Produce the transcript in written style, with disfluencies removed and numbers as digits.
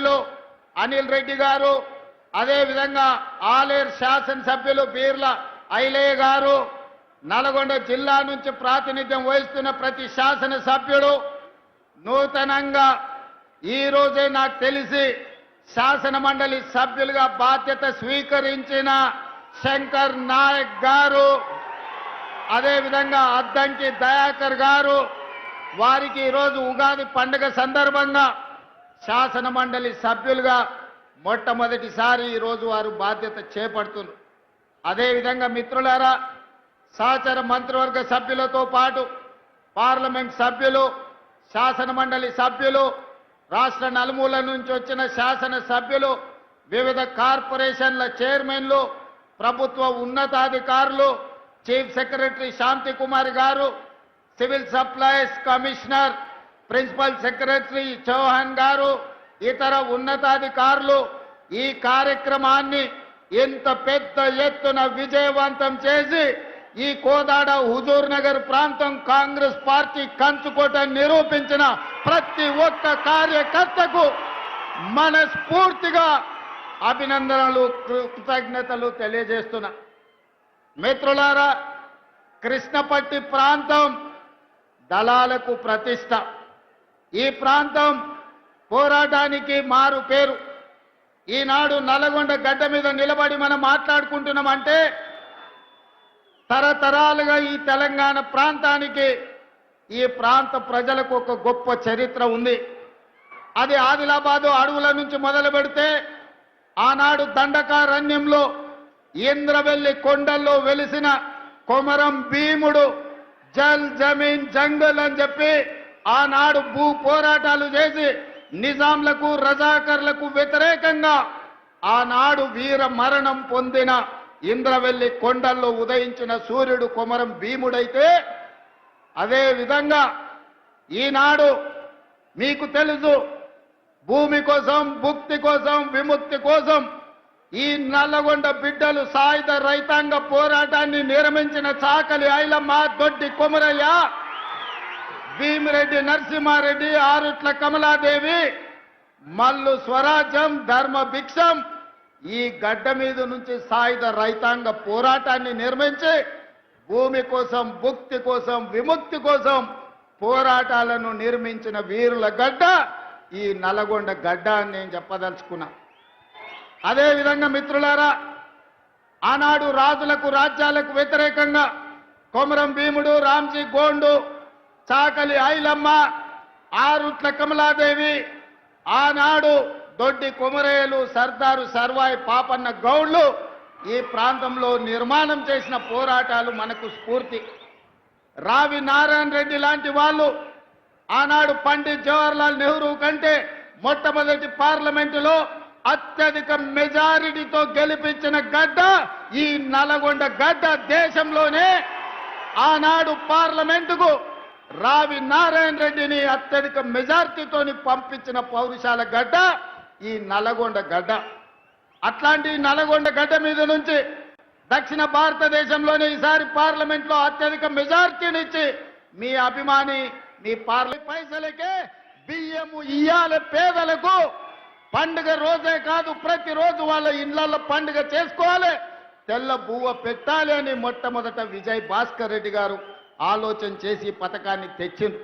సభ్యులు అనిల్ రెడ్డి గారు, అదేవిధంగా ఆలేరు శాసనసభ్యులు బీర్ల ఐలయ్య గారు, నల్గొండ జిల్లా నుంచి ప్రాతినిధ్యం వహిస్తున్న ప్రతి శాసనసభ్యుడు, నూతనంగా ఈ రోజే నాకు తెలిసి శాసన మండలి సభ్యులుగా బాధ్యత స్వీకరించిన శంకర్ నాయక్ గారు, అదేవిధంగా అద్దంకి దయాకర్ గారు, వారికి ఈరోజు ఉగాది పండుగ సందర్భంగా శాసన మండలి సభ్యులుగా మొట్టమొదటిసారి ఈరోజు వారు బాధ్యత చేపడుతున్నారు. అదేవిధంగా మిత్రులారా, సహచర మంత్రివర్గ సభ్యులతో పాటు పార్లమెంట్ సభ్యులు, శాసన మండలి సభ్యులు, రాష్ట్ర నలుమూల నుంచి వచ్చిన శాసన సభ్యులు, వివిధ కార్పొరేషన్ల చైర్మన్లు, ప్రభుత్వ ఉన్నతాధికారులు, చీఫ్ సెక్రటరీ శాంతి కుమార్ గారు, civil supplies commissioner, principal secretary Chauhan గారు, ఇతర ఉన్నతాధికారులు ఈ కార్యక్రమాన్ని ఇంత పెద్ద ఎత్తున విజయవంతం చేసి ఈ కోదాడ హుజూర్ నగర్ ప్రాంతం కాంగ్రెస్ పార్టీ కంచుకోట నిరూపించిన ప్రతి ఒక్క కార్యకర్తకు మనస్ఫూర్తిగా అభినందనలు, కృతజ్ఞతలు తెలియజేస్తున్నా. మిత్రులారా, కృష్ణపట్టి ప్రాంతం దళాలకు ప్రతిష్ట. ఈ ప్రాంతం పోరాటానికి మారు పేరు. ఈనాడు నల్గొండ గడ్డ మీద నిలబడి మనం మాట్లాడుకుంటున్నామంటే తరతరాలుగా ఈ తెలంగాణ ప్రాంతానికి, ఈ ప్రాంత ప్రజలకు ఒక గొప్ప చరిత్ర ఉంది. అది ఆదిలాబాదు అడవుల నుంచి మొదలు పెడితే ఆనాడు దండకారణ్యంలో ఇంద్రవెల్లి కొండల్లో వెలిసిన కొమరం భీముడు జల్ జమీన్ జంగల్ అని చెప్పి ఆనాడు భూ పోరాటాలు చేసి నిజాంలకు రజాకర్లకు వ్యతిరేకంగా ఆనాడు వీర మరణం పొందిన ఇంద్రవెల్లి కొండల్లో ఉదయించిన సూర్యుడు కొమరం భీముడైతే, అదే విధంగా ఈనాడు మీకు తెలుసు భూమి కోసం, భుక్తి కోసం, విముక్తి కోసం ఈ నల్లగొండ బిడ్డలు సాయుధ రైతాంగ పోరాటాన్ని నిర్మించిన చాకలి ఐలమ్మ, దొడ్డి కొమరయ్య, భీమిరెడ్డి నరసింహారెడ్డి, ఆరుట్ల కమలాదేవి, మల్లు స్వరాజ్యం, ధర్మ భిక్షం ఈ గడ్డ మీద నుంచి సాయుధ రైతాంగ పోరాటాన్ని నిర్మించి భూమి కోసం, భుక్తి కోసం, విముక్తి కోసం పోరాటాలను నిర్మించిన వీరుల గడ్డ ఈ నల్గొండ గడ్డ అని నేను చెప్పదలుచుకున్నా. అదేవిధంగా మిత్రులారా, ఆనాడు రాజులకు, రాజ్యాలకు వ్యతిరేకంగా కొమరం భీముడు, రామ్జీ గోండు, చాకలి ఐలమ్మ, ఆరుట్ల కమలాదేవి, ఆనాడు దొడ్డి కొమరయ్యలు, సర్దారు సర్వాయి పాపన్న గౌడ్లు ఈ ప్రాంతంలో నిర్మాణం చేసిన పోరాటాలు మనకు స్ఫూర్తి. రావి నారాయణ రెడ్డి లాంటి వాళ్ళు ఆనాడు పండిత్ జవహర్లాల్ నెహ్రూ కంటే మొట్టమొదటి పార్లమెంటులో అత్యధిక మెజారిటీతో గెలిపించిన గడ్డ ఈ నల్గొండ గడ్డ. దేశంలోనే ఆనాడు పార్లమెంటుకు రావి నారాయణ రెడ్డిని అత్యధిక మెజార్టీతోని పంపించిన పౌరుషాల గడ్డ ఈ నల్గొండ గడ్డ. అట్లాంటి నల్గొండ గడ్డ మీద నుంచి దక్షిణ భారతదేశంలోనే ఈసారి పార్లమెంట్లో అత్యధిక మెజార్టీనిచ్చి మీ అభిమాని, మీ పార్లమెంట్ పైసలకే బియ్యము ఇయ్యాలి పేదలకు. పండుగ రోజే కాదు, ప్రతిరోజు వాళ్ళ ఇళ్లలో పండుగ చేసుకోవాలి, తెల్ల బువ్వ పెట్టాలి అని మొట్టమొదట విజయ్ భాస్కర్ రెడ్డి గారు ఆలోచన చేసి పథకాన్ని తెచ్చింది.